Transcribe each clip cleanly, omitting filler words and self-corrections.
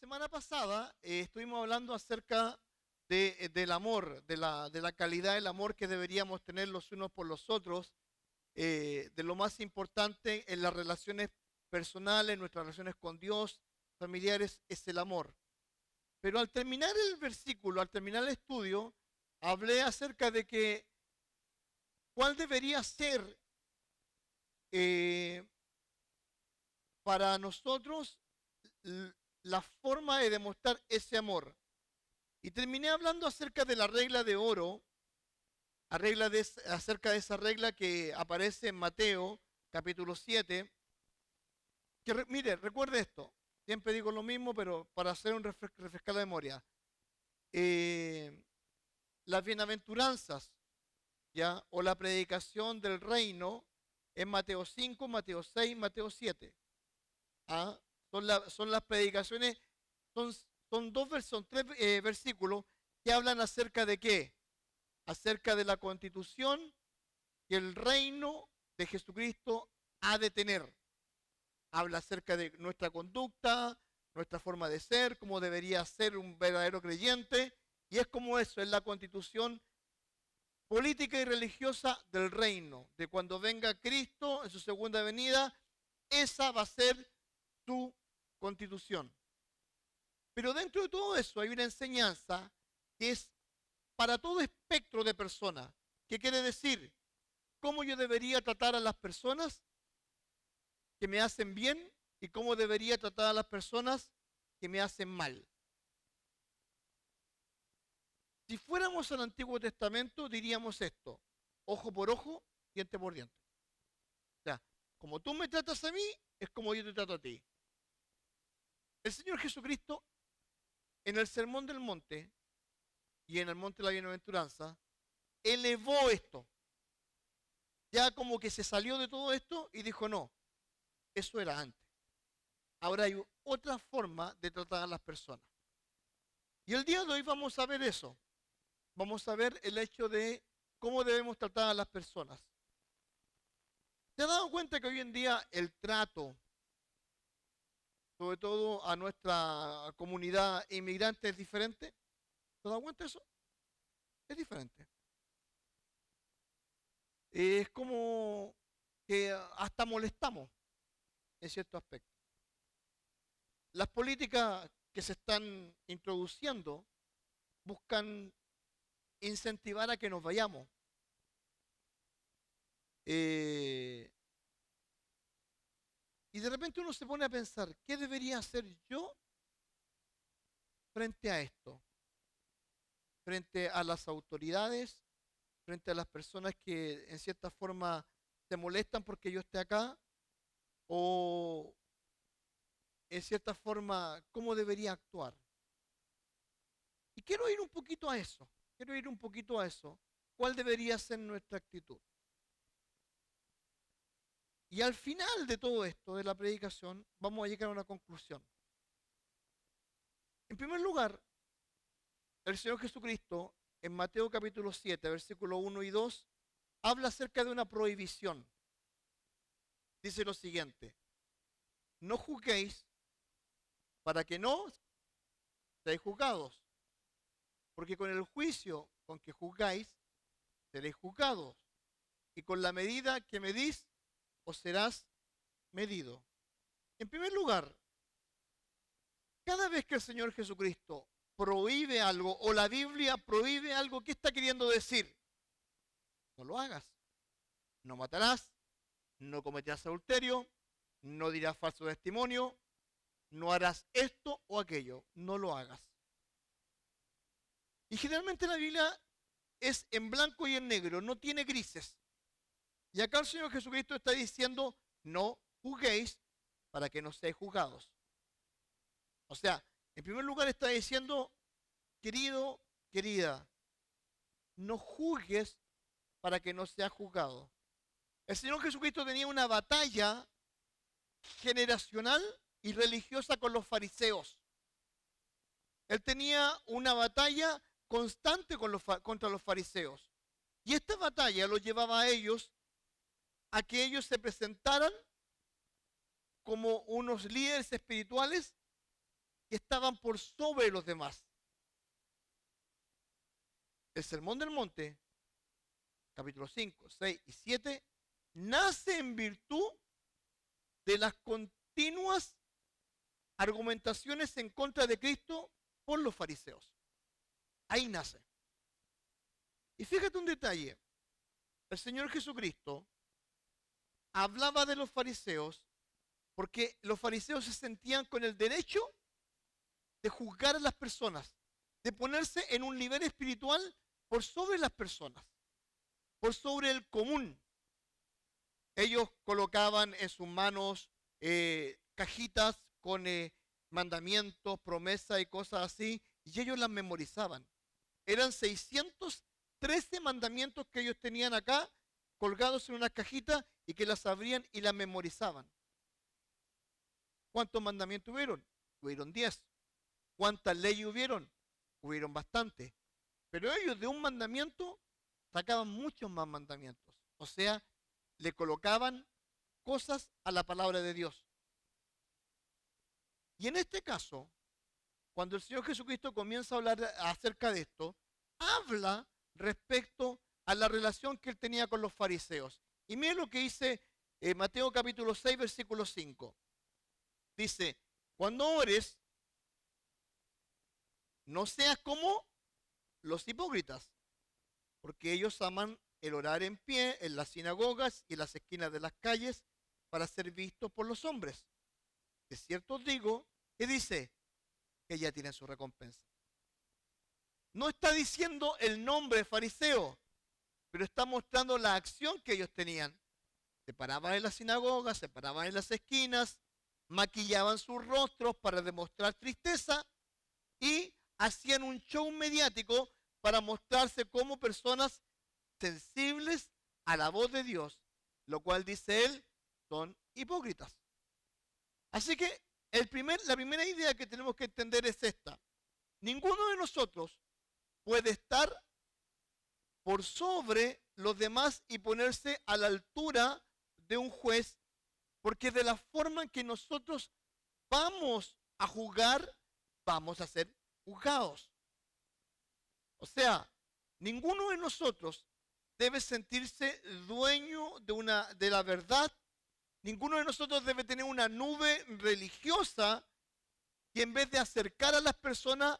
semana pasada estuvimos hablando acerca del amor, de la calidad del amor que deberíamos tener los unos por los otros, de lo más importante en las relaciones personales, nuestras relaciones con Dios, familiares, es el amor. Pero al terminar el versículo, al terminar el estudio, hablé acerca de que cuál debería ser eh, para nosotros la forma de demostrar ese amor. Y terminé hablando acerca de la regla de oro, acerca de esa regla que aparece en Mateo capítulo 7. Mire, recuerde esto, siempre digo lo mismo, pero para hacer un refrescar la memoria. Eh, las bienaventuranzas, ¿ya? O la predicación del reino en Mateo 5, Mateo 6, Mateo 7. ¿Ah? Son las predicaciones, son tres versículos que hablan acerca de qué, acerca de la constitución que el reino de Jesucristo ha de tener. Habla acerca de nuestra conducta, nuestra forma de ser, cómo debería ser un verdadero creyente, y es como eso, es la constitución política y religiosa del reino, de cuando venga Cristo en su segunda venida, esa va a ser su constitución. Pero dentro de todo eso hay una enseñanza que es para todo espectro de personas. ¿Qué quiere decir? ¿Cómo yo debería tratar a las personas que me hacen bien y cómo debería tratar a las personas que me hacen mal? Si fuéramos al Antiguo Testamento diríamos esto: ojo por ojo, diente por diente. O sea, como tú me tratas a mí, es como yo te trato a ti. El Señor Jesucristo en el Sermón del Monte y en el Monte de la Bienaventuranza elevó esto. Ya como que se salió de todo esto y dijo, no, eso era antes. Ahora hay otra forma de tratar a las personas. Y el día de hoy vamos a ver eso. Vamos a ver el hecho de cómo debemos tratar a las personas. ¿Se ha dado cuenta que hoy en día el trato, sobre todo a nuestra comunidad inmigrante, es diferente? ¿Se ha dado cuenta de eso? Es diferente. Es como que hasta molestamos en cierto aspecto. Las políticas que se están introduciendo buscan incentivar a que nos vayamos. Eh, y de repente uno se pone a pensar, ¿qué debería hacer yo frente a esto? Frente a las autoridades, frente a las personas que en cierta forma se molestan porque yo esté acá, o en cierta forma, ¿cómo debería actuar? Y quiero ir un poquito a eso, quiero ir un poquito a eso. ¿Cuál debería ser nuestra actitud? Y al final de todo esto, de la predicación, vamos a llegar a una conclusión. En primer lugar, el Señor Jesucristo, en Mateo capítulo 7, versículo 1 y 2, habla acerca de una prohibición. Dice lo siguiente: no juzguéis para que no seáis juzgados, porque con el juicio con que juzgáis, seréis juzgados, y con la medida que medís, os serás medido. En primer lugar, cada vez que el Señor Jesucristo prohíbe algo o la Biblia prohíbe algo, ¿qué está queriendo decir? No lo hagas. No matarás, no cometerás adulterio, no dirás falso testimonio, no harás esto o aquello. No lo hagas. Y generalmente la Biblia es en blanco y en negro, no tiene grises. Y acá el Señor Jesucristo está diciendo, no juzguéis para que no seáis juzgados. O sea, en primer lugar está diciendo, querido, querida, no juzgues para que no seas juzgado. El Señor Jesucristo tenía una batalla generacional y religiosa con los fariseos. Él tenía una batalla constante contra los fariseos. Y esta batalla los llevaba a ellos a que ellos se presentaran como unos líderes espirituales que estaban por sobre los demás. El Sermón del Monte, capítulos 5, 6 y 7, nace en virtud de las continuas argumentaciones en contra de Cristo por los fariseos. Ahí nace. Y fíjate un detalle. El Señor Jesucristo hablaba de los fariseos porque los fariseos se sentían con el derecho de juzgar a las personas, de ponerse en un nivel espiritual por sobre las personas, por sobre el común. Ellos colocaban en sus manos cajitas con mandamientos, promesas y cosas así, y ellos las memorizaban. Eran 613 mandamientos que ellos tenían acá, colgados en una cajita, y que las abrían y las memorizaban. ¿Cuántos mandamientos hubieron? Hubieron 10. ¿Cuántas leyes hubieron? Hubieron bastantes. Pero ellos de un mandamiento sacaban muchos más mandamientos. O sea, le colocaban cosas a la palabra de Dios. Y en este caso, cuando el Señor Jesucristo comienza a hablar acerca de esto, habla respecto a la relación que él tenía con los fariseos. Y miren lo que dice Mateo capítulo 6, versículo 5. Dice, cuando ores, no seas como los hipócritas, porque ellos aman el orar en pie en las sinagogas y en las esquinas de las calles para ser vistos por los hombres. De cierto os digo, que dice que ya tienen su recompensa. No está diciendo el nombre fariseo, pero está mostrando la acción que ellos tenían. Se paraban en las sinagogas, se paraban en las esquinas, maquillaban sus rostros para demostrar tristeza y hacían un show mediático para mostrarse como personas sensibles a la voz de Dios, lo cual dice él, son hipócritas. Así que la primera idea que tenemos que entender es esta. Ninguno de nosotros puede estar por sobre los demás y ponerse a la altura de un juez, porque de la forma en que nosotros vamos a juzgar, vamos a ser juzgados. O sea, ninguno de nosotros debe sentirse dueño de la verdad. Ninguno de nosotros debe tener una nube religiosa que en vez de acercar a las personas,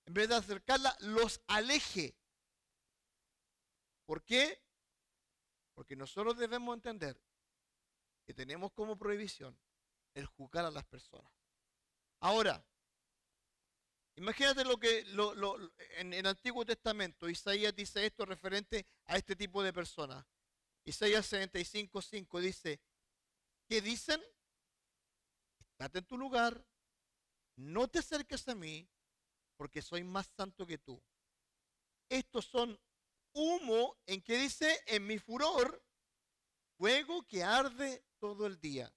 en vez de acercarlas, los aleje. ¿Por qué? Porque nosotros debemos entender que tenemos como prohibición el juzgar a las personas. Ahora, imagínate lo que en el Antiguo Testamento, Isaías dice esto referente a este tipo de personas. Isaías 75:5 dice, ¿qué dicen? Estate en tu lugar, no te acerques a mí, porque soy más santo que tú. Estos son humo en que dice, en mi furor, fuego que arde todo el día.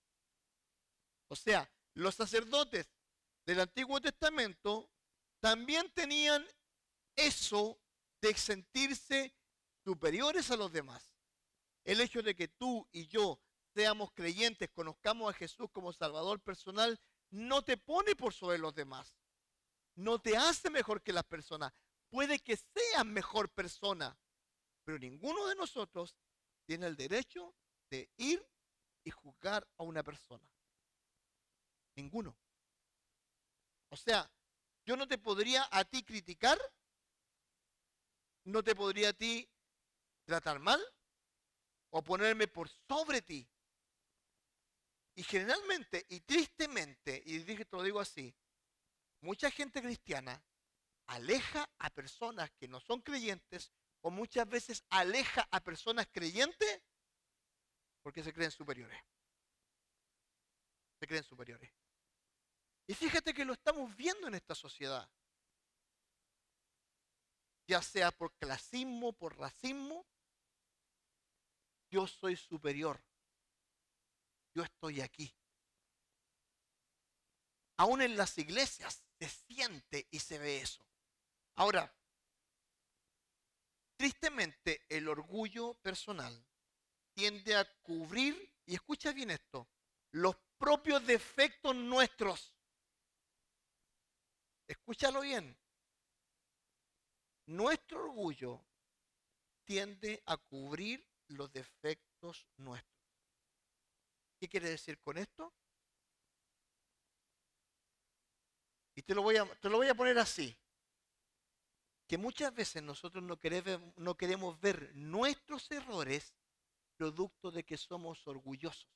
O sea, los sacerdotes del Antiguo Testamento también tenían eso de sentirse superiores a los demás. El hecho de que tú y yo seamos creyentes, conozcamos a Jesús como Salvador personal, no te pone por sobre los demás. No te hace mejor que las personas. Puede que seas mejor persona, pero ninguno de nosotros tiene el derecho de ir y juzgar a una persona. Ninguno. O sea, yo no te podría a ti criticar, no te podría a ti tratar mal o ponerme por sobre ti. Y generalmente y tristemente, y te lo digo así, mucha gente cristiana aleja a personas que no son creyentes o muchas veces aleja a personas creyentes porque se creen superiores. Se creen superiores. Y fíjate que lo estamos viendo en esta sociedad. Ya sea por clasismo, por racismo, yo soy superior. Yo estoy aquí. Aún en las iglesias se siente y se ve eso. Ahora, tristemente el orgullo personal tiende a cubrir, y escucha bien esto, los propios defectos nuestros. Escúchalo bien. Nuestro orgullo tiende a cubrir los defectos nuestros. ¿Qué quiere decir con esto? Y te lo voy a poner así. Que muchas veces nosotros no queremos ver nuestros errores producto de que somos orgullosos.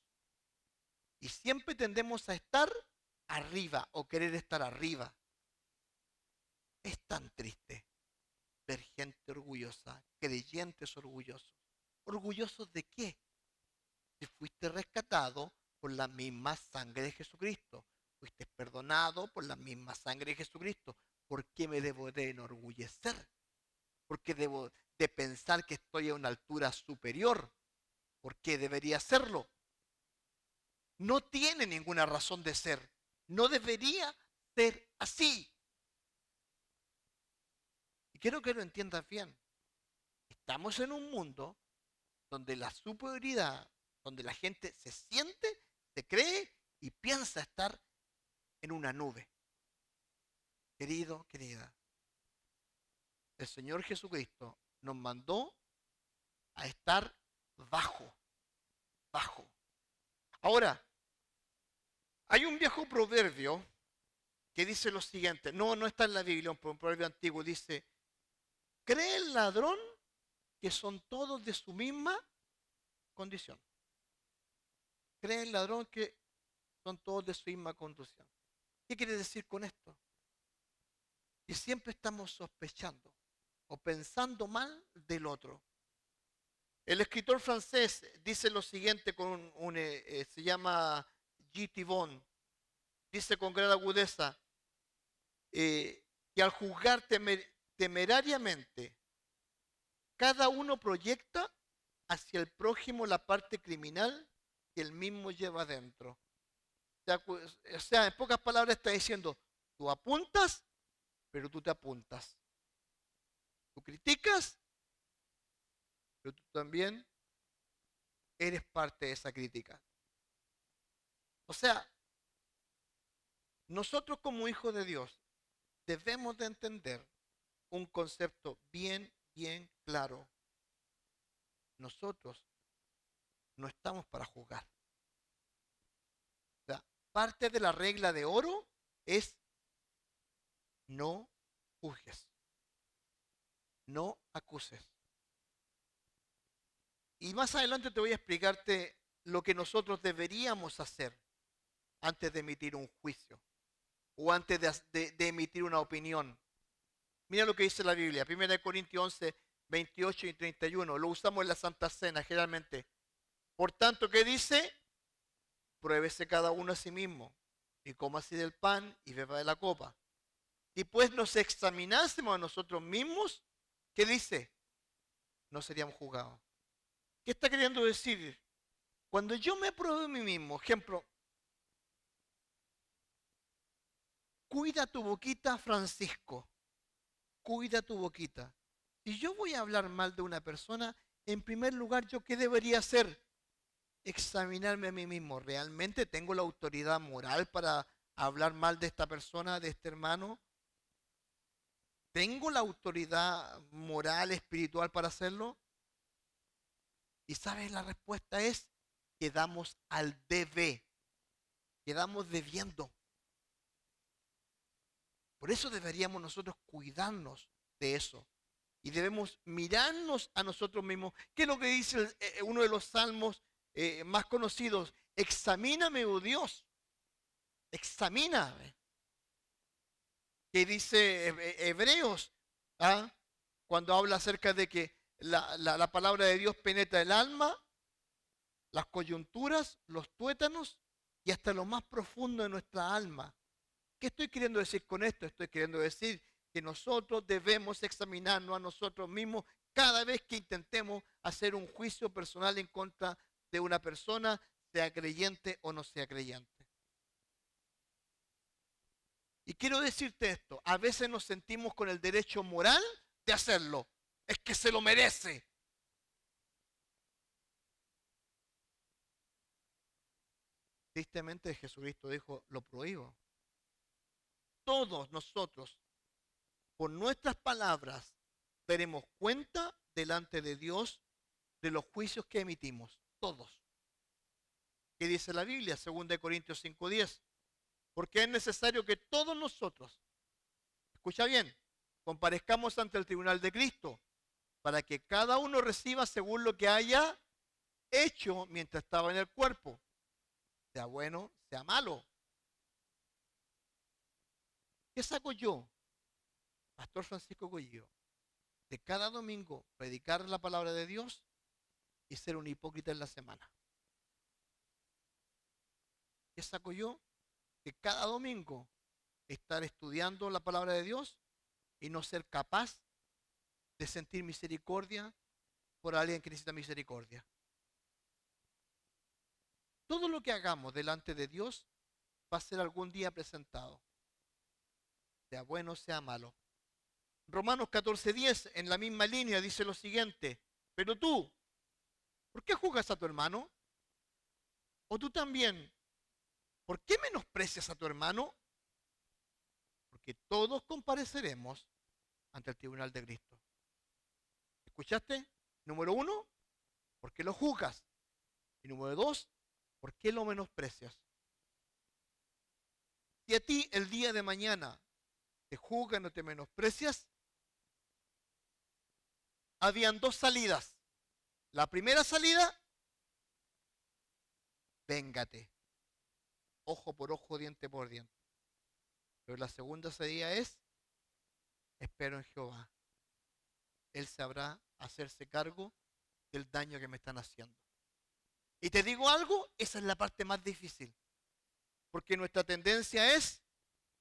Y siempre tendemos a estar arriba o querer estar arriba. Es tan triste ver gente orgullosa, creyentes orgullosos. ¿Orgullosos de qué? Si fuiste rescatado por la misma sangre de Jesucristo, fuiste perdonado por la misma sangre de Jesucristo, ¿por qué me debo de enorgullecer? ¿Por qué debo de pensar que estoy a una altura superior? ¿Por qué debería hacerlo? No tiene ninguna razón de ser. No debería ser así. Y quiero que lo entiendas bien. Estamos en un mundo donde la superioridad, donde la gente se siente, se cree y piensa estar en una nube. Querido, querida, el Señor Jesucristo nos mandó a estar bajo, bajo. Ahora, hay un viejo proverbio que dice lo siguiente, no está en la Biblia, un proverbio antiguo, dice, cree el ladrón que son todos de su misma condición. Cree el ladrón que son todos de su misma condición. ¿Qué quiere decir con esto? Que siempre estamos sospechando o pensando mal del otro. El escritor francés dice lo siguiente se llama G.T. Bond, dice con gran agudeza que al juzgar temerariamente, cada uno proyecta hacia el prójimo la parte criminal que él mismo lleva adentro. O sea, en pocas palabras está diciendo, tú apuntas, pero tú te apuntas. Tú criticas, pero tú también eres parte de esa crítica. O sea, nosotros como hijos de Dios debemos de entender un concepto bien, bien claro. Nosotros no estamos para juzgar. O sea, parte de la regla de oro es no juzgues, no acuses. Y más adelante te voy a explicarte lo que nosotros deberíamos hacer antes de emitir un juicio o antes de emitir una opinión. Mira lo que dice la Biblia, 1 Corintios 11, 28 y 31. Lo usamos en la Santa Cena generalmente. Por tanto, ¿qué dice? Pruébese cada uno a sí mismo y coma así del pan y beba de la copa. Si pues nos examinásemos a nosotros mismos, ¿qué dice? No seríamos juzgados. ¿Qué está queriendo decir? Cuando yo me pruebo a mí mismo, ejemplo, cuida tu boquita, Francisco, cuida tu boquita. Si yo voy a hablar mal de una persona, en primer lugar, ¿yo qué debería hacer? Examinarme a mí mismo. ¿Realmente tengo la autoridad moral para hablar mal de esta persona, de este hermano? ¿Tengo la autoridad moral, espiritual para hacerlo? Y sabes, la respuesta es, quedamos al debe, quedamos debiendo. Por eso deberíamos nosotros cuidarnos de eso. Y debemos mirarnos a nosotros mismos. ¿Qué es lo que dice uno de los salmos más conocidos? Examíname, oh Dios, examíname. Que dice Hebreos, ¿ah? Cuando habla acerca de que la palabra de Dios penetra el alma, las coyunturas, los tuétanos y hasta lo más profundo de nuestra alma. ¿Qué estoy queriendo decir con esto? Estoy queriendo decir que nosotros debemos examinarnos a nosotros mismos cada vez que intentemos hacer un juicio personal en contra de una persona, sea creyente o no sea creyente. Y quiero decirte esto, a veces nos sentimos con el derecho moral de hacerlo. Es que se lo merece. Tristemente Jesucristo dijo, lo prohíbo. todos nosotros, por nuestras palabras, daremos cuenta delante de Dios de los juicios que emitimos. Todos. ¿Qué dice la Biblia? 2 Corintios 5:10. Porque es necesario que todos nosotros, escucha bien, comparezcamos ante el tribunal de Cristo, para que cada uno reciba según lo que haya hecho mientras estaba en el cuerpo, sea bueno, sea malo. ¿Qué saco yo, Pastor Francisco Goyio, de cada domingo predicar la palabra de Dios y ser un hipócrita en la semana? ¿Qué saco yo? Que cada domingo estar estudiando la palabra de Dios y no ser capaz de sentir misericordia por alguien que necesita misericordia. Todo lo que hagamos delante de Dios va a ser algún día presentado, sea bueno, sea malo. Romanos 14:10, en la misma línea, dice lo siguiente: pero tú, ¿por qué juzgas a tu hermano? ¿O tú también, por qué menosprecias a tu hermano? Porque todos compareceremos ante el tribunal de Cristo. ¿Escuchaste? Número 1, ¿por qué lo juzgas? Y número 2, ¿por qué lo menosprecias? Si a ti el día de mañana te juzgan o te menosprecias, habían dos salidas. La primera salida, véngate. Ojo por ojo, diente por diente. Pero la segunda salida es, espero en Jehová. Él sabrá hacerse cargo del daño que me están haciendo. Y te digo algo, esa es la parte más difícil. Porque nuestra tendencia es,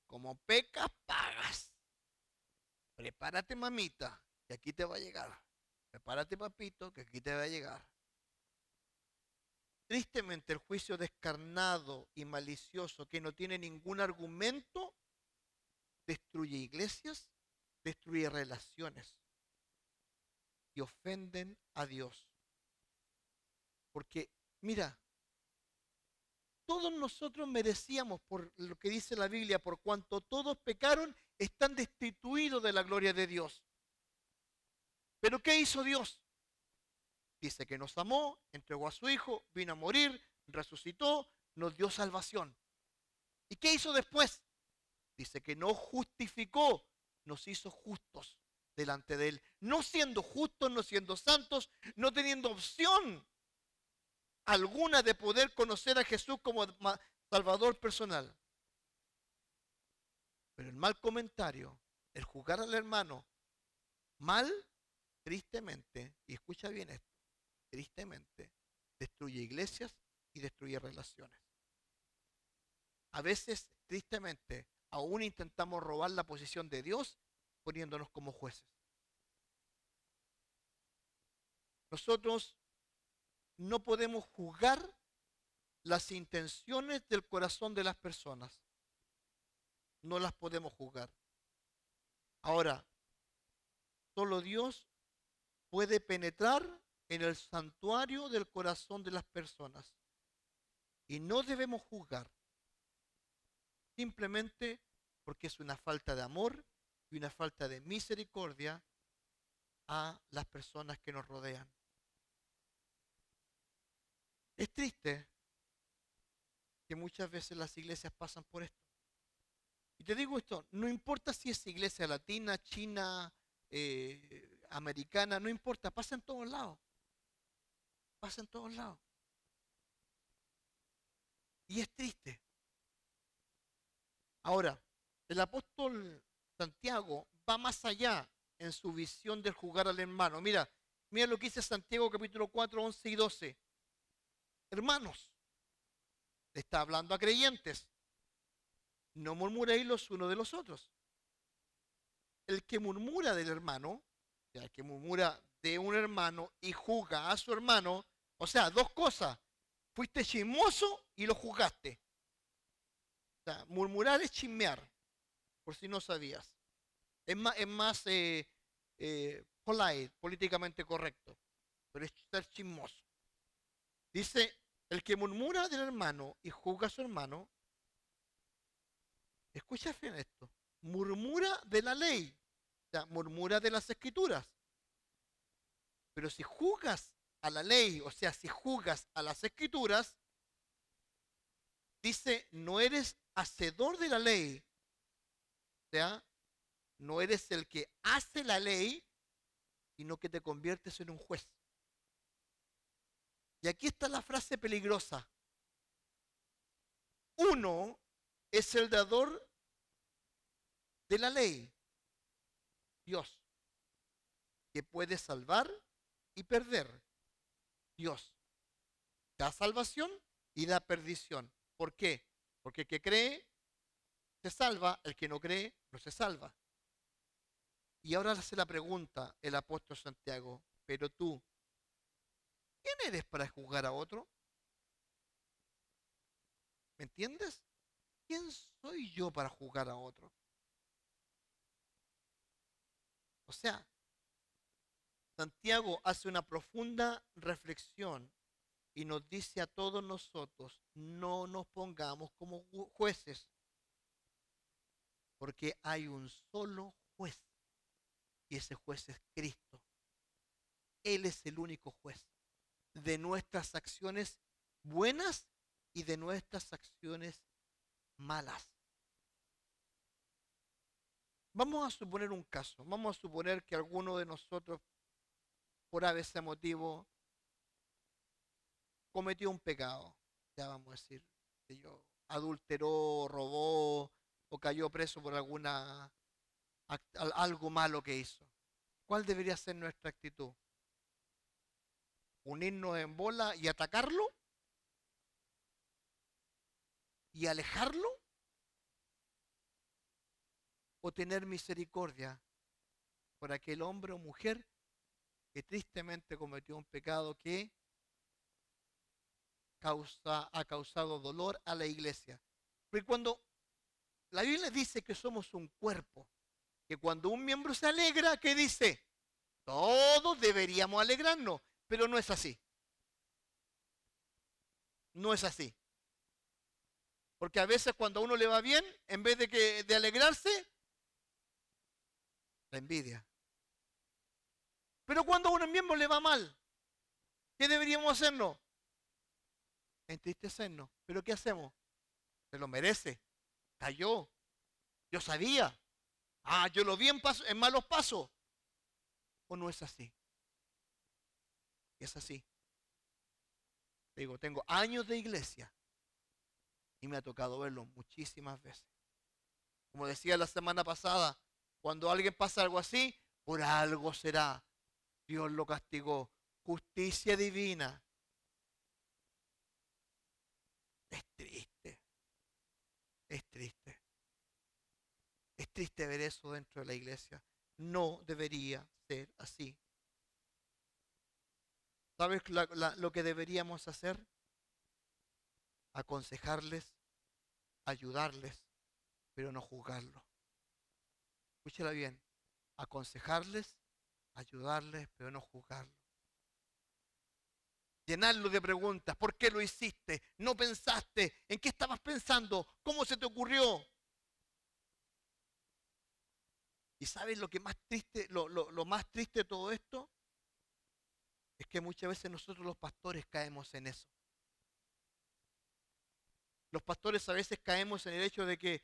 como pecas, pagas. Prepárate, mamita, que aquí te va a llegar. Prepárate, papito, que aquí te va a llegar. Tristemente, el juicio descarnado y malicioso, que no tiene ningún argumento, destruye iglesias, destruye relaciones y ofenden a Dios. Porque, mira, todos nosotros merecíamos, por lo que dice la Biblia, por cuanto todos pecaron, están destituidos de la gloria de Dios. ¿Pero qué hizo Dios? Dice que nos amó, entregó a su Hijo, vino a morir, resucitó, nos dio salvación. ¿Y qué hizo después? Dice que nos justificó, nos hizo justos delante de Él. No siendo justos, no siendo santos, no teniendo opción alguna de poder conocer a Jesús como Salvador personal. Pero el mal comentario, el juzgar al hermano mal, tristemente, y escucha bien esto, tristemente, destruye iglesias y destruye relaciones. A veces, tristemente, aún intentamos robar la posición de Dios poniéndonos como jueces. Nosotros no podemos juzgar las intenciones del corazón de las personas. No las podemos juzgar. Ahora, solo Dios puede penetrar en el santuario del corazón de las personas. Y no debemos juzgar. Simplemente porque es una falta de amor y una falta de misericordia a las personas que nos rodean. Es triste que muchas veces las iglesias pasan por esto. Y te digo esto, no importa si es iglesia latina, china, americana, no importa, pasa en todos lados. Pasa en todos lados. Y es triste. Ahora, el apóstol Santiago va más allá en su visión del juzgar al hermano. Mira lo que dice Santiago capítulo 4, 11 y 12. Hermanos, le está hablando a creyentes. No murmuréis los unos de los otros. El que murmura del hermano, o sea, el que murmura de un hermano y juzga a su hermano, o sea, dos cosas. Fuiste chismoso y lo juzgaste. O sea, murmurar es chismear, por si no sabías. Es más polite, políticamente correcto, pero es ser chismoso. Dice, el que murmura del hermano y juzga a su hermano escucha bien esto, murmura de la ley, o sea, murmura de las escrituras. Pero si juzgas a la ley, o sea, si juzgas a las escrituras, dice, no eres hacedor de la ley, o sea, no eres el que hace la ley, sino que te conviertes en un juez. Y aquí está la frase peligrosa. Uno es el dador de la ley, Dios, que puede salvar y perder. Dios da salvación y da perdición. ¿Por qué? Porque el que cree se salva, el que no cree no se salva. Y ahora hace la pregunta el apóstol Santiago, pero tú, ¿quién eres para juzgar a otro? ¿Me entiendes? ¿Quién soy yo para juzgar a otro? O sea, Santiago hace una profunda reflexión y nos dice a todos nosotros, no nos pongamos como jueces, porque hay un solo juez y ese juez es Cristo. Él es el único juez de nuestras acciones buenas y de nuestras acciones malas. Vamos a suponer un caso. Vamos a suponer que alguno de nosotros, por ese motivo, cometió un pecado. Ya vamos a decir, que yo adulteró, robó o cayó preso por algo malo que hizo. ¿Cuál debería ser nuestra actitud? ¿Unirnos en bola y atacarlo? ¿Y alejarlo? ¿O tener misericordia por aquel hombre o mujer que tristemente cometió un pecado que ha causado dolor a la iglesia? Porque cuando la Biblia dice que somos un cuerpo, que cuando un miembro se alegra, ¿qué dice? Todos deberíamos alegrarnos, pero no es así. No es así. Porque a veces cuando a uno le va bien, en vez de alegrarse, la envidia. Pero cuando a un miembro le va mal, ¿qué deberíamos hacernos? Entristecernos. ¿Pero qué hacemos? Se lo merece. Cayó. Yo sabía. Yo lo vi en malos pasos. ¿O no es así? Es así. Digo, tengo años de iglesia y me ha tocado verlo muchísimas veces. Como decía la semana pasada, cuando alguien pasa algo así, por algo será. Dios lo castigó. Justicia divina. Es triste. Es triste. Es triste ver eso dentro de la iglesia. No debería ser así. ¿Sabes lo que deberíamos hacer? Aconsejarles, ayudarles, pero no juzgarlos. Escúchela bien. Aconsejarles, ayudarles, pero no juzgarlos. Llenarlo de preguntas. ¿Por qué lo hiciste? ¿No pensaste? ¿En qué estabas pensando? ¿Cómo se te ocurrió? ¿Y sabes lo que más triste, lo más triste de todo esto? Es que muchas veces nosotros los pastores caemos en eso. Los pastores a veces caemos en el hecho de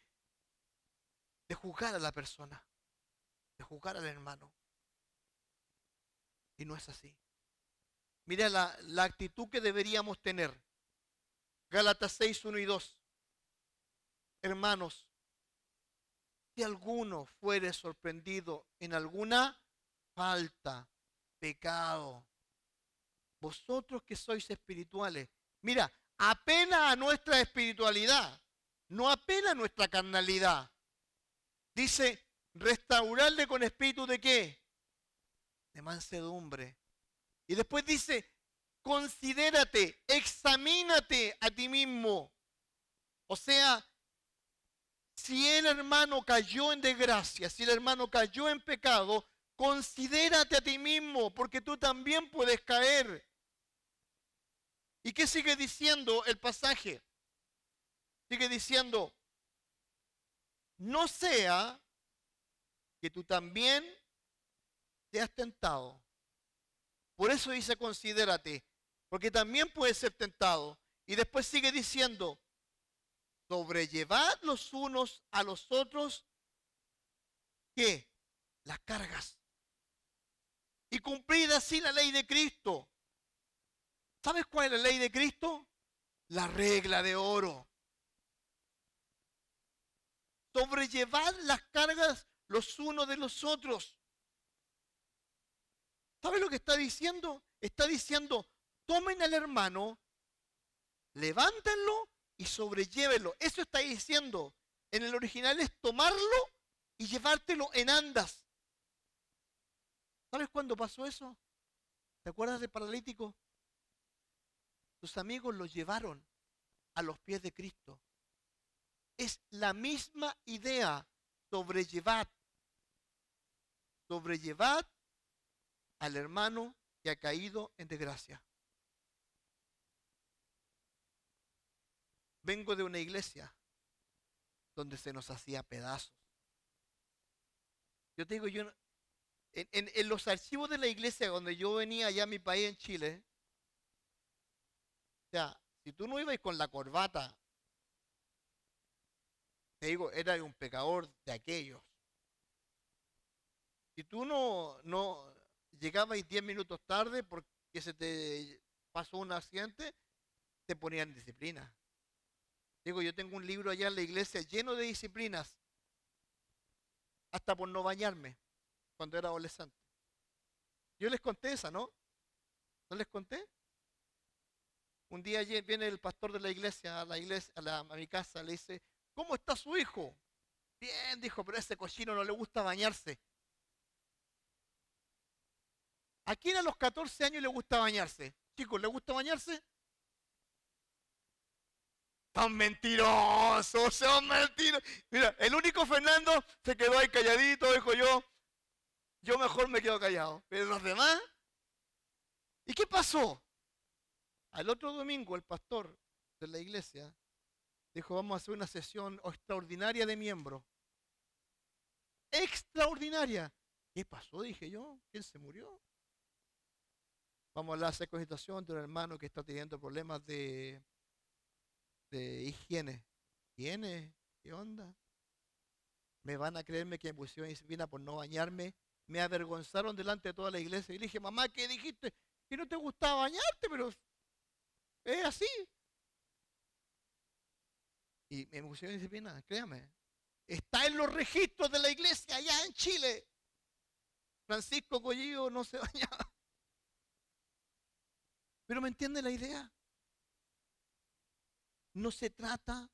juzgar a la persona, de juzgar al hermano. Y no es así. Mira la actitud que deberíamos tener. Gálatas 6, 1 y 2. Hermanos, si alguno fuere sorprendido en alguna falta, pecado, vosotros que sois espirituales, mira, apela a nuestra espiritualidad, no apela a nuestra carnalidad. Dice, restaurarle con espíritu de qué? De mansedumbre. Y después dice, considérate, examínate a ti mismo. O sea, si el hermano cayó en desgracia, si el hermano cayó en pecado, considérate a ti mismo, porque tú también puedes caer. ¿Y qué sigue diciendo el pasaje? Sigue diciendo, no sea que tú también seas tentado. Por eso dice considérate, porque también puedes ser tentado. Y después sigue diciendo, sobrellevad los unos a los otros, ¿qué? Las cargas. Y cumplid así la ley de Cristo. ¿Sabes cuál es la ley de Cristo? La regla de oro. Sobrellevad las cargas los unos de los otros. ¿Sabes lo que está diciendo? Está diciendo, tomen al hermano, levántenlo y sobrellévenlo. Eso está diciendo. En el original es tomarlo y llevártelo en andas. ¿Sabes cuándo pasó eso? ¿Te acuerdas del paralítico? Sus amigos lo llevaron a los pies de Cristo. Es la misma idea. Sobrellevad. Sobrellevad al hermano que ha caído en desgracia. Vengo de una iglesia donde se nos hacía pedazos. Yo te digo, en los archivos de la iglesia donde yo venía allá a mi país en Chile, o sea, si tú no ibas con la corbata, te digo, eras un pecador de aquellos. Si tú no llegabas 10 minutos tarde porque se te pasó un accidente, te ponían disciplina. Digo, yo tengo un libro allá en la iglesia lleno de disciplinas, hasta por no bañarme, cuando era adolescente. Yo les conté esa, ¿no? ¿No les conté? Un día viene el pastor de la iglesia a mi casa, le dice, ¿cómo está su hijo? Bien, dijo, pero a ese cochino no le gusta bañarse. ¿A quién a los 14 años le gusta bañarse? Chicos, ¿le gusta bañarse? Son mentirosos, son mentirosos. Mira, el único Fernando se quedó ahí calladito, dijo yo mejor me quedo callado. Pero los demás, ¿y qué pasó? Al otro domingo el pastor de la iglesia dijo, vamos a hacer una sesión extraordinaria de miembros. Extraordinaria. ¿Qué pasó? Dije yo. ¿Quién se murió? Vamos a hablar de cogitación de un hermano que está teniendo problemas de higiene. ¿Higiene? ¿Qué onda? ¿Me van a creerme que me pusieron disciplina por no bañarme? Me avergonzaron delante de toda la iglesia. Y le dije, mamá, ¿qué dijiste? Que no te gustaba bañarte, pero es así. Y me pusieron disciplina, créame. Está en los registros de la iglesia allá en Chile. Francisco Collillo no se bañaba. Pero ¿me entiende la idea? No se trata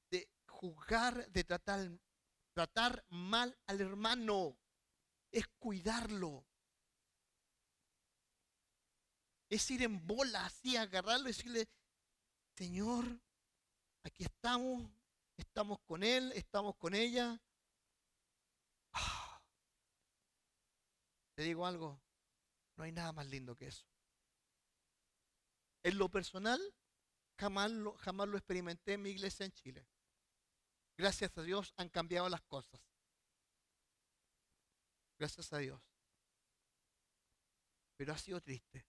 de juzgar, de tratar mal al hermano. Es cuidarlo. Es ir en bola así, agarrarlo y decirle, Señor, aquí estamos con él, estamos con ella. Ah, te digo algo, no hay nada más lindo que eso. En lo personal, jamás lo experimenté en mi iglesia en Chile. Gracias a Dios han cambiado las cosas. Gracias a Dios. Pero ha sido triste.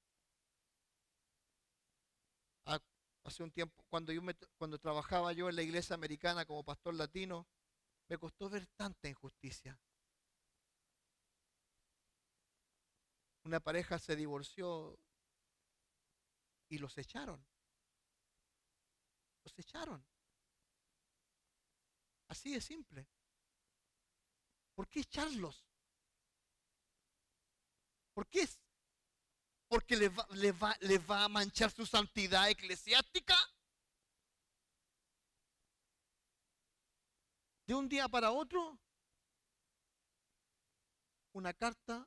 Ha- Hace un tiempo, cuando trabajaba yo en la iglesia americana como pastor latino, me costó ver tanta injusticia. Una pareja se divorció y los echaron. Los echaron. Así de simple. ¿Por qué echarlos? ¿Por qué? ¿Porque les va a manchar su santidad eclesiástica? De un día para otro, una carta,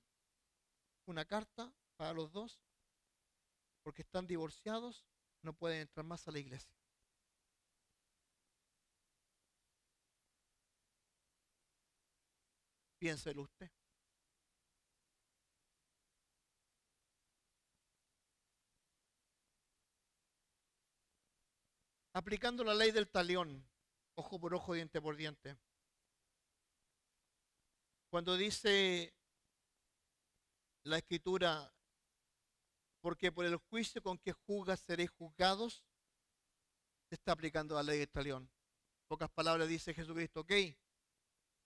una carta para los dos, porque están divorciados, no pueden entrar más a la iglesia. Piénselo usted. Aplicando la ley del talión, ojo por ojo, diente por diente. Cuando dice la Escritura, porque por el juicio con que juzgas seréis juzgados, se está aplicando la ley del talión. En pocas palabras dice Jesucristo, ok,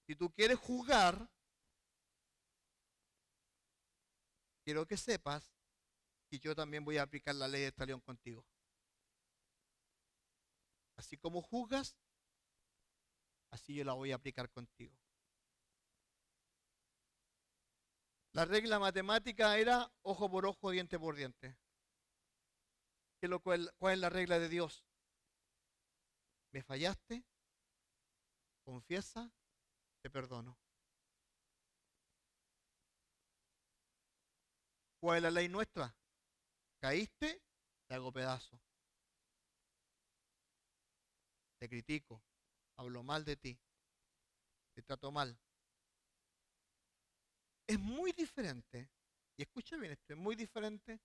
si tú quieres juzgar, quiero que sepas que yo también voy a aplicar la ley del talión contigo. Así como juzgas, así yo la voy a aplicar contigo. La regla matemática era ojo por ojo, diente por diente. ¿Cuál es la regla de Dios? Me fallaste, confiesa, te perdono. ¿Cuál es la ley nuestra? Caíste, te hago pedazo. Te critico, hablo mal de ti, te trato mal. Es muy diferente, y escucha bien esto, es muy diferente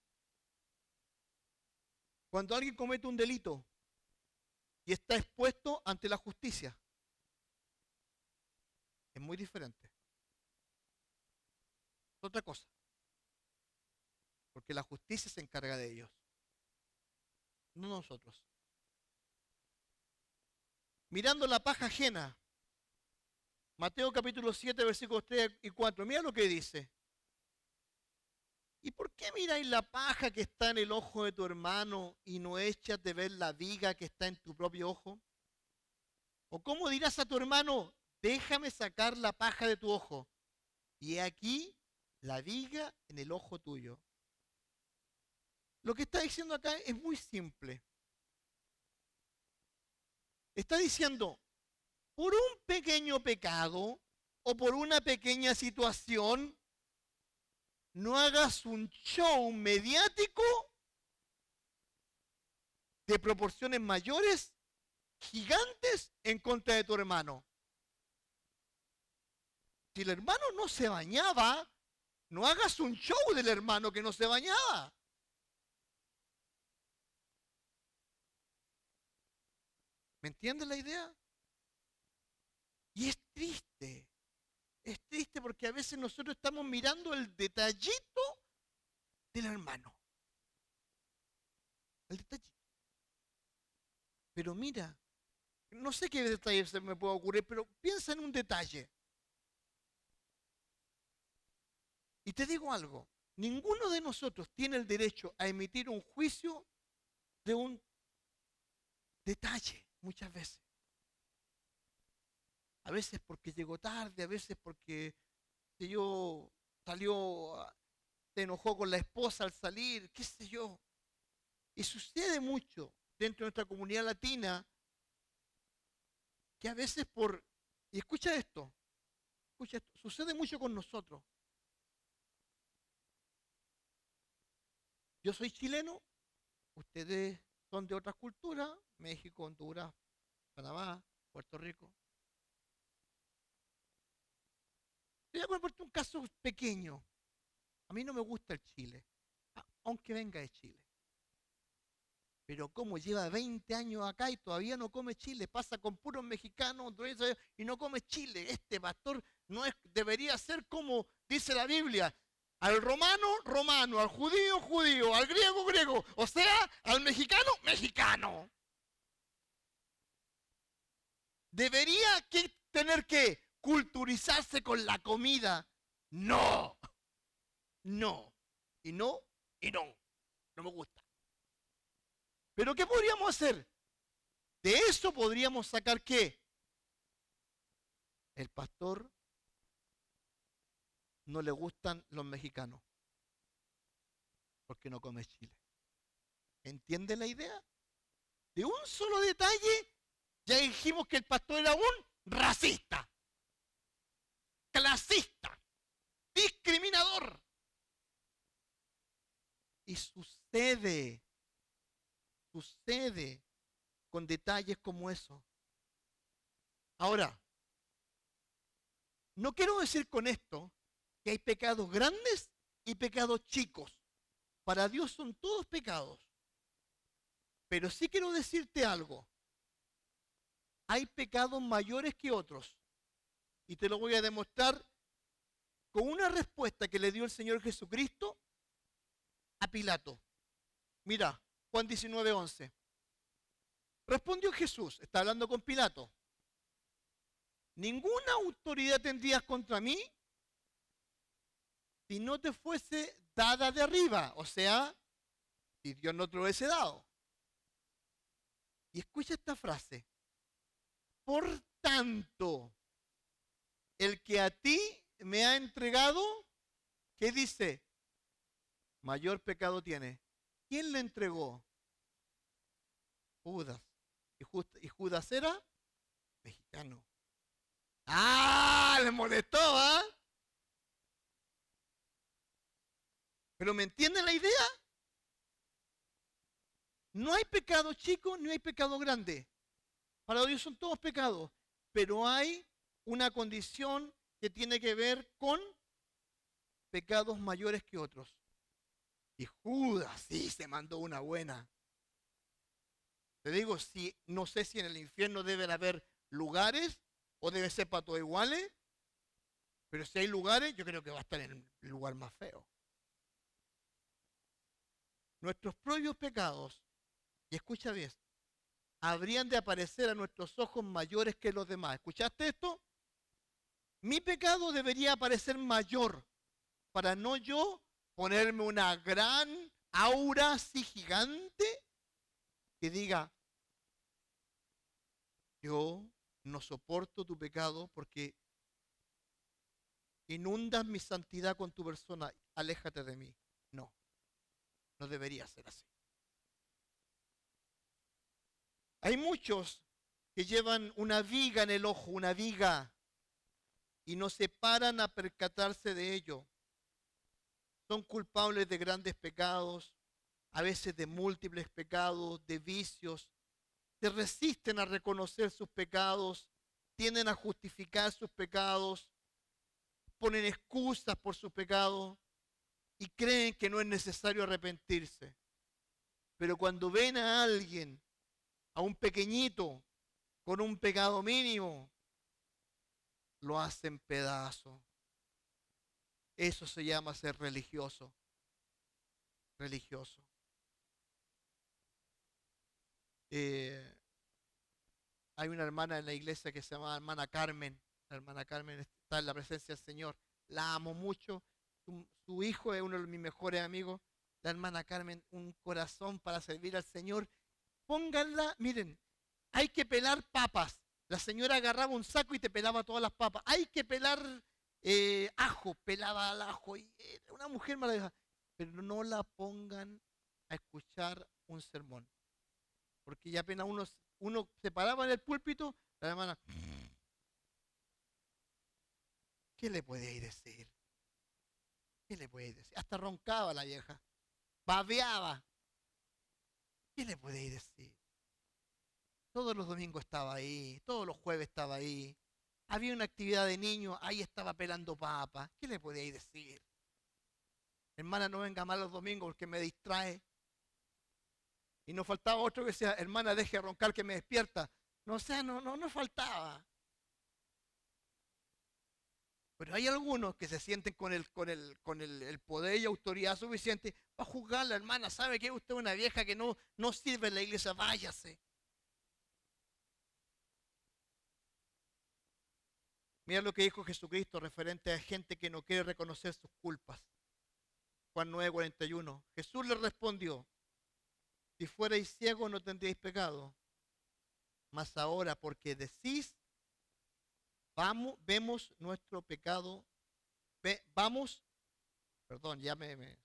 cuando alguien comete un delito y está expuesto ante la justicia. Es muy diferente. Es otra cosa, porque la justicia se encarga de ellos, no nosotros. Mirando la paja ajena, Mateo capítulo 7, versículos 3 y 4, mira lo que dice. ¿Y por qué miráis la paja que está en el ojo de tu hermano y no echas de ver la viga que está en tu propio ojo? ¿O cómo dirás a tu hermano, déjame sacar la paja de tu ojo, y he aquí la viga en el ojo tuyo? Lo que está diciendo acá es muy simple. Está diciendo, por un pequeño pecado o por una pequeña situación, no hagas un show mediático de proporciones mayores, gigantes, en contra de tu hermano. Si el hermano no se bañaba, no hagas un show del hermano que no se bañaba. ¿Me entiendes la idea? Y es triste porque a veces nosotros estamos mirando el detallito del hermano. El detallito. Pero mira, no sé qué detalle se me puede ocurrir, pero piensa en un detalle. Y te digo algo, ninguno de nosotros tiene el derecho a emitir un juicio de un detalle, muchas veces. A veces porque llegó tarde, a veces porque si yo salió, se enojó con la esposa al salir, qué sé yo. Y sucede mucho dentro de nuestra comunidad latina que a veces y escucha esto, sucede mucho con nosotros. Yo soy chileno, ustedes son de otras culturas, México, Honduras, Panamá, Puerto Rico. Voy a compartir un caso pequeño. A mí no me gusta el chile, aunque venga de Chile. Pero como lleva 20 años acá y todavía no come chile, pasa con puros mexicanos y no come chile. Este pastor debería ser como dice la Biblia, al romano, romano, al judío, judío, al griego, griego, o sea, al mexicano, mexicano. Debería tener que culturizarse con la comida. No, no, y no, y no, no me gusta. Pero ¿qué podríamos hacer? De eso podríamos sacar ¿qué? El pastor no le gustan los mexicanos porque no come chile. ¿Entiende la idea? De un solo detalle ya dijimos que el pastor era un racista, clasista, discriminador. Y sucede con detalles como eso. Ahora, no quiero decir con esto que hay pecados grandes y pecados chicos. Para Dios son todos pecados. Pero sí quiero decirte algo. Hay pecados mayores que otros. Y te lo voy a demostrar con una respuesta que le dio el Señor Jesucristo a Pilato. Mira, Juan 19:11. Respondió Jesús, está hablando con Pilato: ninguna autoridad tendrías contra mí si no te fuese dada de arriba, o sea, si Dios no te lo hubiese dado. Y escucha esta frase: por tanto, el que a ti me ha entregado, ¿qué dice? Mayor pecado tiene. ¿Quién le entregó? Judas. Y Judas era mexicano. ¡Ah! Le molestó, ¿ah? ¿Pero me entienden la idea? No hay pecado chico ni hay pecado grande. Para Dios son todos pecados. Pero hay una condición que tiene que ver con pecados mayores que otros. Y Judas sí se mandó una buena. Te digo, no sé si en el infierno deben haber lugares o debe ser para todos iguales, pero si hay lugares, yo creo que va a estar en el lugar más feo. Nuestros propios pecados, y escucha bien, habrían de aparecer a nuestros ojos mayores que los demás. ¿Escuchaste esto? Mi pecado debería aparecer mayor para no yo ponerme una gran aura así gigante que diga: yo no soporto tu pecado porque inundas mi santidad con tu persona, aléjate de mí. No, no debería ser así. Hay muchos que llevan una viga en el ojo, una viga, y no se paran a percatarse de ello. Son culpables de grandes pecados, a veces de múltiples pecados, de vicios. Se resisten a reconocer sus pecados, tienden a justificar sus pecados, ponen excusas por sus pecados y creen que no es necesario arrepentirse. Pero cuando ven a alguien, a un pequeñito, con un pecado mínimo, lo hacen pedazo. Eso se llama ser religioso. Religioso. Hay una hermana en la iglesia que se llama hermana Carmen. La hermana Carmen está en la presencia del Señor. La amo mucho. Su hijo es uno de mis mejores amigos. La hermana Carmen, un corazón para servir al Señor. Pónganla, miren, hay que pelar papas. La señora agarraba un saco y te pelaba todas las papas. Hay que pelar ajo, pelaba al ajo. Y era una mujer maravillosa. Pero no la pongan a escuchar un sermón. Porque ya apenas uno se paraba en el púlpito, la hermana, ¿qué le puede decir? ¿Qué le puede decir? Hasta roncaba la vieja, babeaba. ¿Qué le puede decir? Todos los domingos estaba ahí, todos los jueves estaba ahí. Había una actividad de niños, ahí estaba pelando papas. ¿Qué le podéis decir? Hermana, no venga más los domingos porque me distrae. Y no faltaba otro que decía: hermana, deje de roncar que me despierta. No, o sea, no faltaba. Pero hay algunos que se sienten con el poder y autoridad suficiente para juzgar. La hermana, ¿sabe que usted es una vieja que no sirve en la iglesia? Váyase. Mira lo que dijo Jesucristo referente a gente que no quiere reconocer sus culpas. Juan 9:41. Jesús le respondió: si fuerais ciegos no tendríais pecado. Mas ahora, porque decís, vemos nuestro pecado, perdón, ya me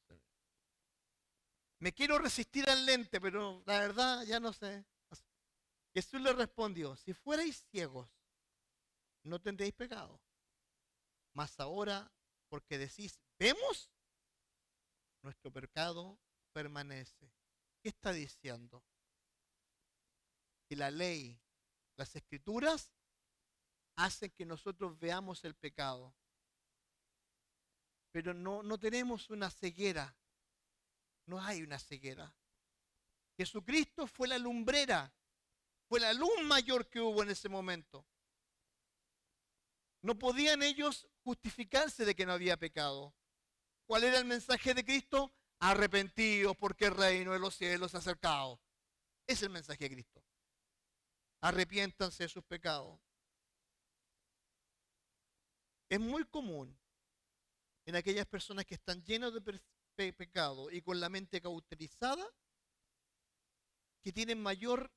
quiero resistir al lente, pero la verdad ya no sé. Jesús le respondió: si fuerais ciegos, no tendréis pecado. Mas ahora, porque decís, vemos, nuestro pecado permanece. ¿Qué está diciendo? Que la ley, las escrituras, hacen que nosotros veamos el pecado. Pero no tenemos una ceguera. No hay una ceguera. Jesucristo fue la lumbrera, fue la luz mayor que hubo en ese momento. No podían ellos justificarse de que no había pecado. ¿Cuál era el mensaje de Cristo? Arrepentidos porque el reino de los cielos se ha acercado. Es el mensaje de Cristo. Arrepiéntanse de sus pecados. Es muy común en aquellas personas que están llenas de pecado y con la mente cauterizada, que tienen mayor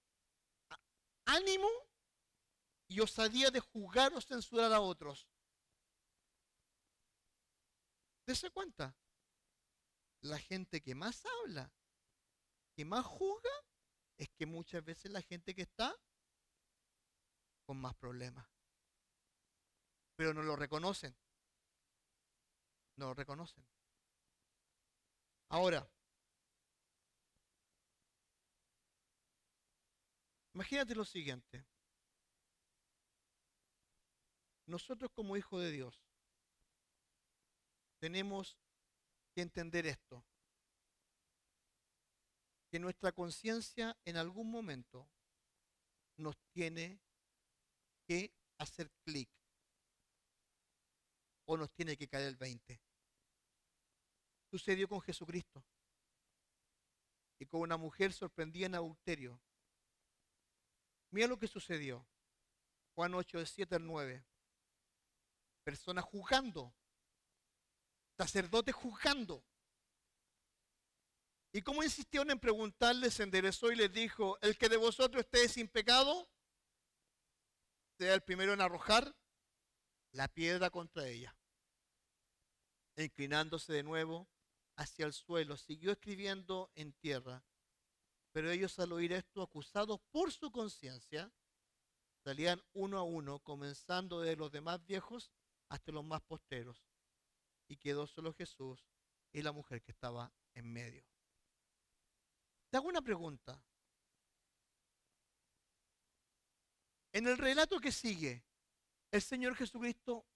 ánimo y osadía de juzgar o censurar a otros. Dese cuenta, la gente que más habla, que más juzga, es que muchas veces la gente que está con más problemas. Pero no lo reconocen. No lo reconocen. Ahora, imagínate lo siguiente. Nosotros como hijos de Dios tenemos que entender esto, que nuestra conciencia en algún momento nos tiene que hacer clic o nos tiene que caer el 20. Sucedió con Jesucristo y con una mujer sorprendida en adulterio. Mira lo que sucedió. Juan 8, del 7 al 9. Personas juzgando, sacerdotes juzgando. Y como insistieron en preguntarle, se enderezó y les dijo: el que de vosotros esté sin pecado, sea el primero en arrojar la piedra contra ella. E inclinándose de nuevo hacia el suelo, siguió escribiendo en tierra. Pero ellos, al oír esto, acusados por su conciencia, salían uno a uno, comenzando de los demás viejos hasta los más posteros. Y quedó solo Jesús y la mujer que estaba en medio. Te hago una pregunta. En el relato que sigue, el Señor Jesucristo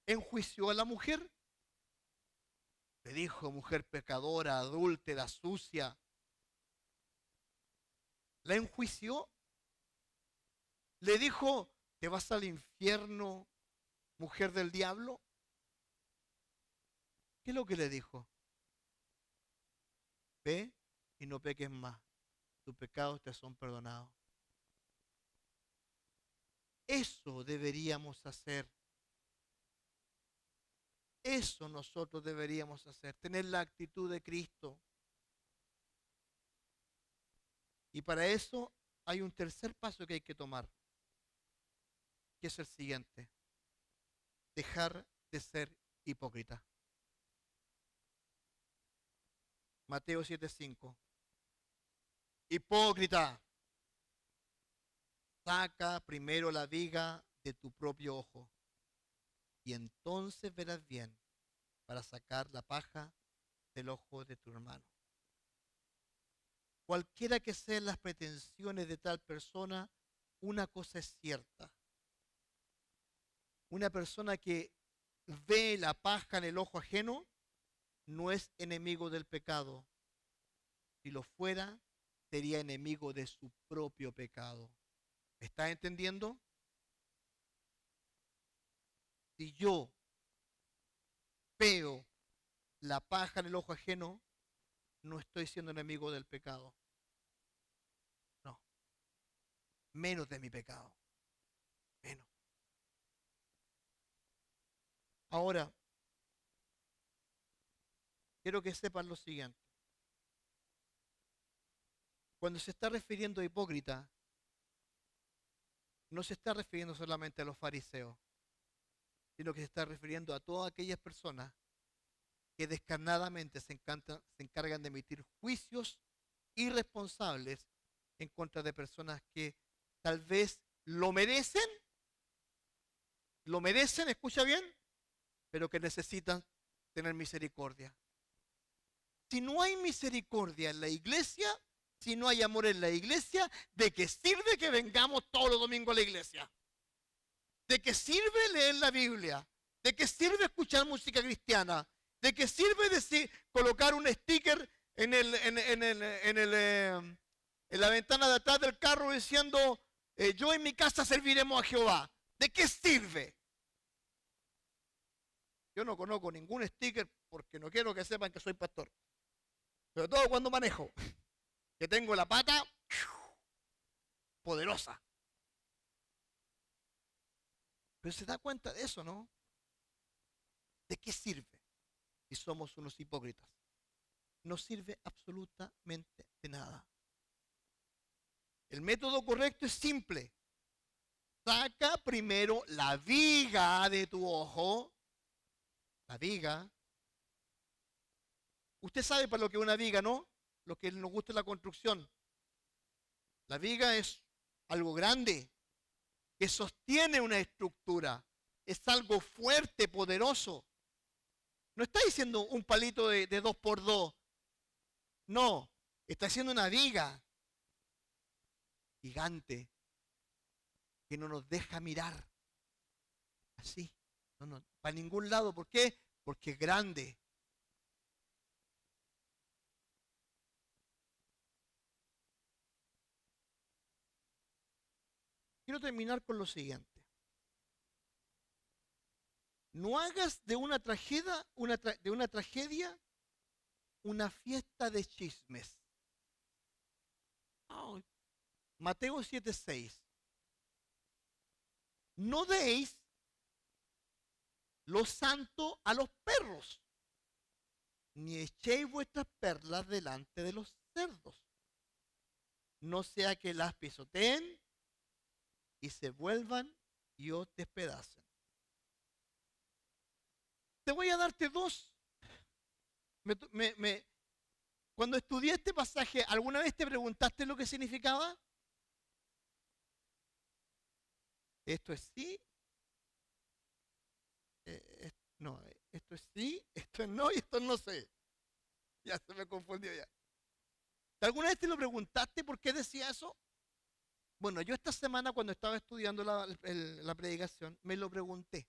enjuició a la mujer. Le dijo: mujer pecadora, adúltera, sucia. La enjuició. Le dijo: te vas al infierno, mujer del diablo. ¿Qué es lo que le dijo? Ve y no peques más. Tus pecados te son perdonados. Eso deberíamos hacer. Eso nosotros deberíamos hacer. Tener la actitud de Cristo. Y para eso hay un tercer paso que hay que tomar, que es el siguiente: dejar de ser hipócrita. Mateo 7:5. Hipócrita, saca primero la viga de tu propio ojo, y entonces verás bien para sacar la paja del ojo de tu hermano. Cualquiera que sean las pretensiones de tal persona, una cosa es cierta. Una persona que ve la paja en el ojo ajeno no es enemigo del pecado. Si lo fuera, sería enemigo de su propio pecado. ¿Me estás entendiendo? Si yo veo la paja en el ojo ajeno, no estoy siendo enemigo del pecado. No. Menos de mi pecado. Menos. Ahora, quiero que sepan lo siguiente. Cuando se está refiriendo a hipócrita, no se está refiriendo solamente a los fariseos, sino que se está refiriendo a todas aquellas personas que descarnadamente se encargan de emitir juicios irresponsables en contra de personas que tal vez lo merecen, escucha bien, pero que necesitan tener misericordia. Si no hay misericordia en la iglesia, si no hay amor en la iglesia, ¿de qué sirve que vengamos todos los domingos a la iglesia? ¿De qué sirve leer la Biblia? ¿De qué sirve escuchar música cristiana? ¿De qué sirve colocar un sticker en la ventana de atrás del carro diciendo: yo en mi casa serviremos a Jehová? ¿De qué sirve? Yo no conozco ningún sticker porque no quiero que sepan que soy pastor. Sobre todo cuando manejo, que tengo la pata poderosa. Pero se da cuenta de eso, ¿no? ¿De qué sirve si somos unos hipócritas? No sirve absolutamente de nada. El método correcto es simple. Saca primero la viga de tu ojo. La viga. Usted sabe para lo que es una viga, ¿no? Lo que nos gusta la construcción. La viga es algo grande que sostiene una estructura. Es algo fuerte, poderoso. No está diciendo un palito de 2x2. No, está haciendo una viga gigante que no nos deja mirar así, no, para ningún lado. ¿Por qué? Porque es grande. Quiero terminar con lo siguiente. No hagas de una tragedia una fiesta de chismes. Oh, Mateo 7:6. No deis lo santo a los perros, ni echéis vuestras perlas delante de los cerdos, no sea que las pisoteen y se vuelvan y os despedacen. Te voy a darte dos. Cuando estudié este pasaje, ¿alguna vez te preguntaste lo que significaba? Esto es sí, no, esto es sí, esto es no y esto no sé. Ya se me confundió ya. ¿Alguna vez te lo preguntaste por qué decía eso? Bueno, yo esta semana cuando estaba estudiando la predicación, me lo pregunté.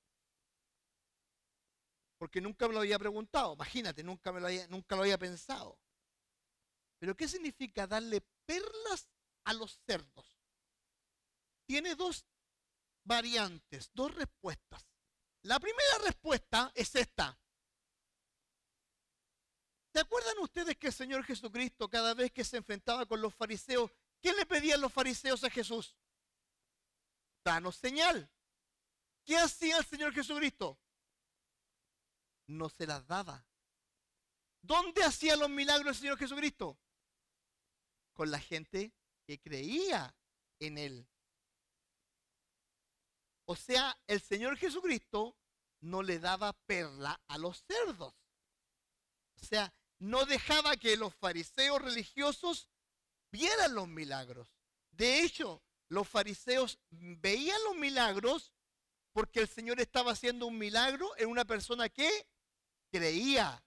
Porque nunca me lo había preguntado, imagínate, nunca lo había pensado. Pero ¿qué significa darle perlas a los cerdos? Tiene dos variantes, dos respuestas. La primera respuesta es esta. ¿Se acuerdan ustedes que el Señor Jesucristo, cada vez que se enfrentaba con los fariseos, qué le pedían los fariseos a Jesús? Danos señal. ¿Qué hacía el Señor Jesucristo? No se las daba. ¿Dónde hacía los milagros el Señor Jesucristo? Con la gente que creía en Él. O sea, el Señor Jesucristo no le daba perla a los cerdos. O sea, no dejaba que los fariseos religiosos vieran los milagros. De hecho, los fariseos veían los milagros porque el Señor estaba haciendo un milagro en una persona que creía.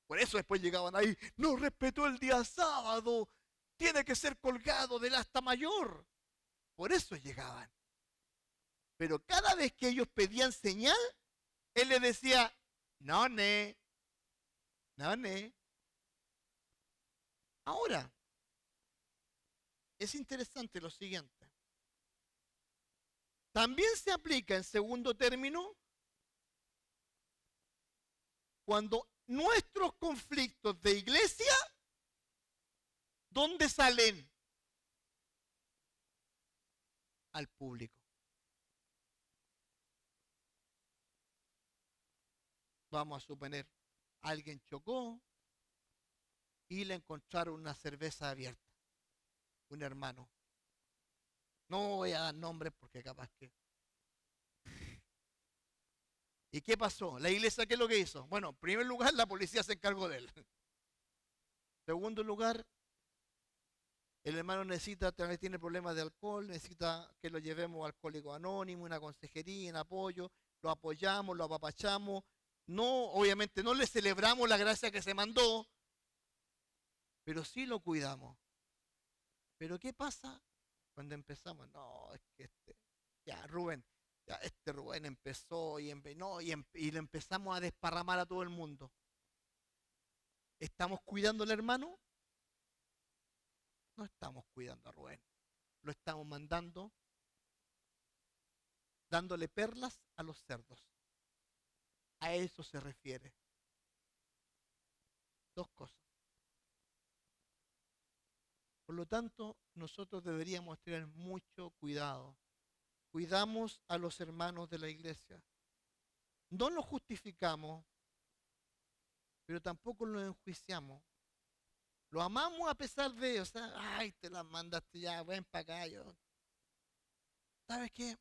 Por eso después llegaban ahí, no respetó el día sábado, tiene que ser colgado del asta mayor. Por eso llegaban. Pero cada vez que ellos pedían señal, Él les decía, no, ne, no, ne. Ahora, es interesante lo siguiente. También se aplica en segundo término cuando nuestros conflictos de iglesia, ¿dónde salen? Al público. Vamos a suponer, alguien chocó y le encontraron una cerveza abierta. Un hermano. No voy a dar nombres porque capaz que... ¿Y qué pasó? ¿La iglesia qué es lo que hizo? Bueno, en primer lugar, la policía se encargó de él. En segundo lugar, el hermano necesita, también tiene problemas de alcohol, necesita que lo llevemos a Alcohólicos Anónimos, una consejería, en apoyo, lo apoyamos, lo apapachamos. No, obviamente no le celebramos la gracia que se mandó, pero sí lo cuidamos. Pero ¿qué pasa cuando empezamos? No, es que ya Rubén, ya este Rubén empezó no, y le empezamos a desparramar a todo el mundo. ¿Estamos cuidando al hermano? No estamos cuidando a Rubén. Lo estamos mandando, dándole perlas a los cerdos. A eso se refiere. Dos cosas. Por lo tanto, nosotros deberíamos tener mucho cuidado. Cuidamos a los hermanos de la iglesia. No los justificamos, pero tampoco los enjuiciamos. Lo amamos a pesar de ellos. O sea, ay, te la mandaste ya, ven para acá. ¿Sabes qué?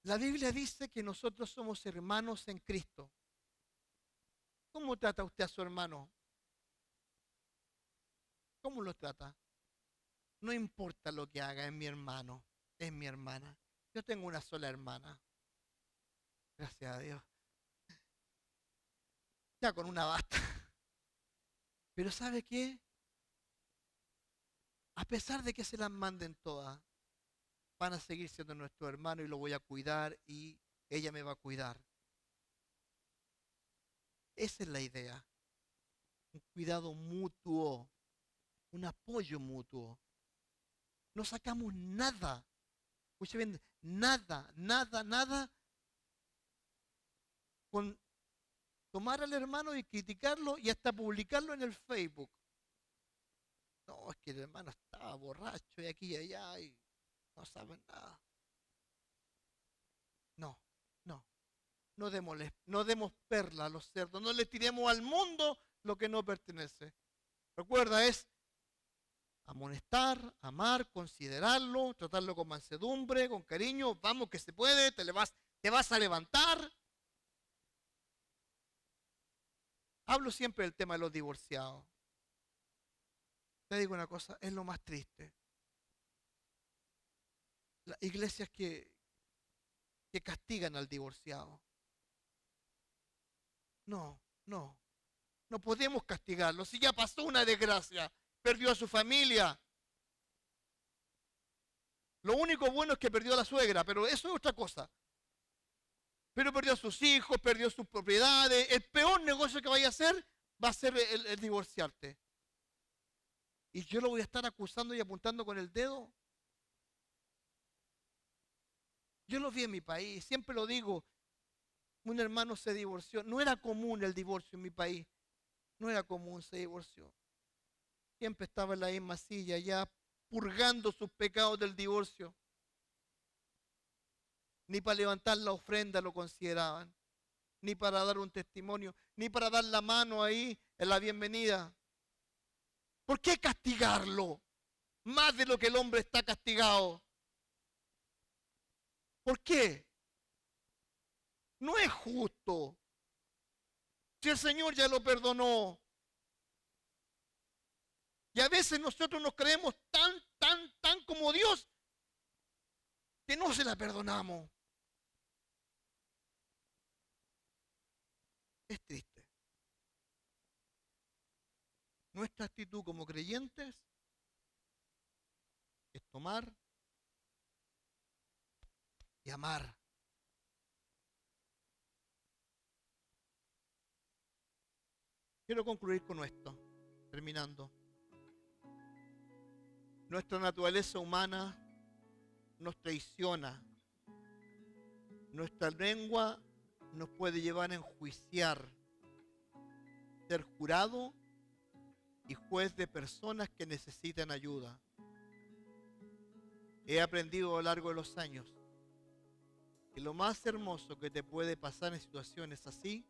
La Biblia dice que nosotros somos hermanos en Cristo. ¿Cómo trata usted a su hermano? ¿Cómo lo trata? No importa lo que haga, es mi hermano, es mi hermana. Yo tengo una sola hermana. Gracias a Dios. Ya con una basta. Pero ¿sabe qué? A pesar de que se las manden todas, van a seguir siendo nuestro hermano y lo voy a cuidar y ella me va a cuidar. Esa es la idea. Un cuidado mutuo, un apoyo mutuo. No sacamos nada. Escuche bien, nada, nada, nada con tomar al hermano y criticarlo y hasta publicarlo en el Facebook. No, es que el hermano estaba borracho y aquí y allá y no saben nada. No, no. No demos perla a los cerdos. No le tiremos al mundo lo que no pertenece. Recuerda, es amonestar, amar, considerarlo, tratarlo con mansedumbre, con cariño. Vamos que se puede, te vas a levantar. Hablo siempre del tema de los divorciados. Te digo una cosa, es lo más triste. Las iglesias que castigan al divorciado. No, no. No podemos castigarlo. Si ya pasó una desgracia, perdió a su familia. Lo único bueno es que perdió a la suegra, pero eso es otra cosa. Pero perdió a sus hijos, perdió sus propiedades. El peor negocio que vaya a hacer va a ser el divorciarte. Y yo lo voy a estar acusando y apuntando con el dedo. Yo lo vi en mi país, siempre lo digo. Un hermano se divorció. No era común el divorcio en mi país. No era común, se divorció. Siempre estaba en la misma silla, ya purgando sus pecados del divorcio. Ni para levantar la ofrenda lo consideraban. Ni para dar un testimonio. Ni para dar la mano ahí en la bienvenida. ¿Por qué castigarlo? Más de lo que el hombre está castigado. ¿Por qué? No es justo. Si el Señor ya lo perdonó. Y a veces nosotros nos creemos tan como Dios que no se la perdonamos. Es triste. Nuestra actitud como creyentes es tomar y amar. Quiero concluir con esto, terminando. Nuestra naturaleza humana nos traiciona. Nuestra lengua nos puede llevar a enjuiciar, ser jurado y juez de personas que necesitan ayuda. He aprendido a lo largo de los años que lo más hermoso que te puede pasar en situaciones así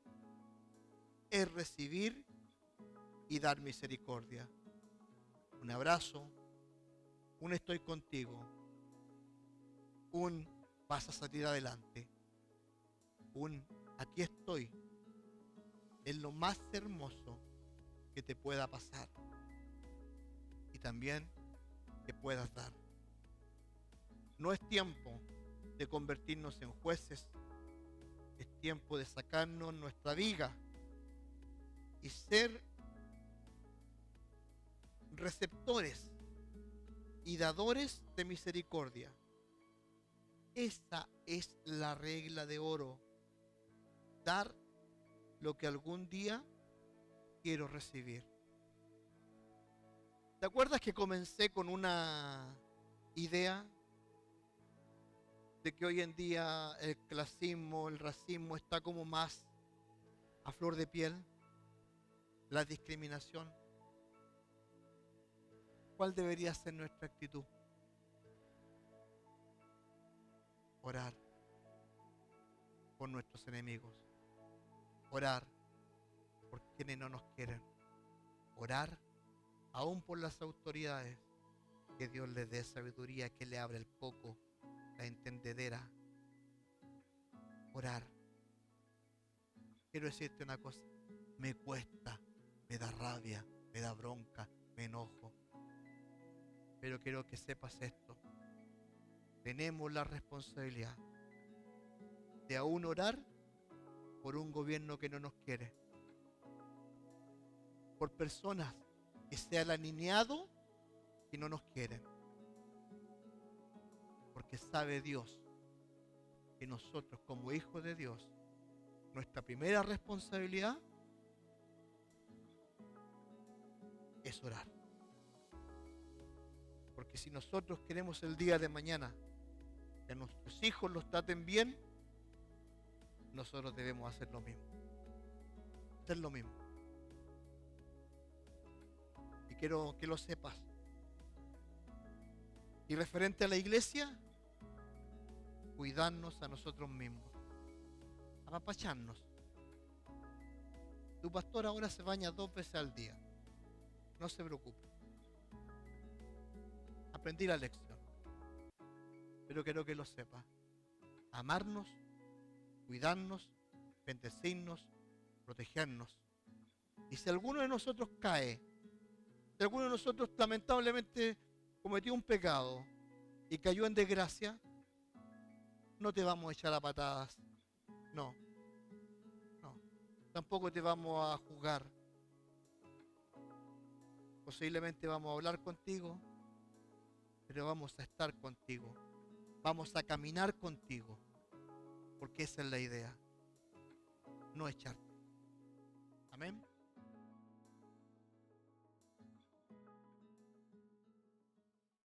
es recibir y dar misericordia. Un abrazo, un estoy contigo, un vas a salir adelante, un aquí estoy, es lo más hermoso que te pueda pasar y también que puedas dar. No es tiempo de convertirnos en jueces, es tiempo de sacarnos nuestra viga y ser receptores y dadores de misericordia. Esa es la regla de oro. Dar lo que algún día quiero recibir. ¿Te acuerdas que comencé con una idea? de que hoy en día el clasismo, el racismo está como más a flor de piel, la discriminación. ¿Cuál debería ser nuestra actitud? Orar por nuestros enemigos, orar por quienes no nos quieren, orar aún por las autoridades, que Dios les dé sabiduría, que le abra el coco, la entendedera, orar. Quiero decirte una cosa, me cuesta, me da rabia, me da bronca, me enojo, pero quiero que sepas esto, tenemos la responsabilidad de aún orar por un gobierno que no nos quiere, por personas que se han alineado y no nos quieren, porque sabe Dios que nosotros como hijos de Dios, nuestra primera responsabilidad es orar. Porque si nosotros queremos el día de mañana que nuestros hijos los traten bien, nosotros debemos hacer lo mismo. Hacer lo mismo. Y quiero que lo sepas. Y referente a la iglesia, cuidarnos a nosotros mismos, apapacharnos. Tu pastor ahora se baña 2 veces al día, no se preocupe. Aprendí la lección, pero quiero que lo sepa. Amarnos, cuidarnos, bendecirnos, protegernos. Y si alguno de nosotros cae, si alguno de nosotros lamentablemente cometió un pecado y cayó en desgracia, no te vamos a echar a patadas, no, tampoco te vamos a juzgar. Posiblemente vamos a hablar contigo, pero vamos a estar contigo, vamos a caminar contigo, porque esa es la idea, no echarte.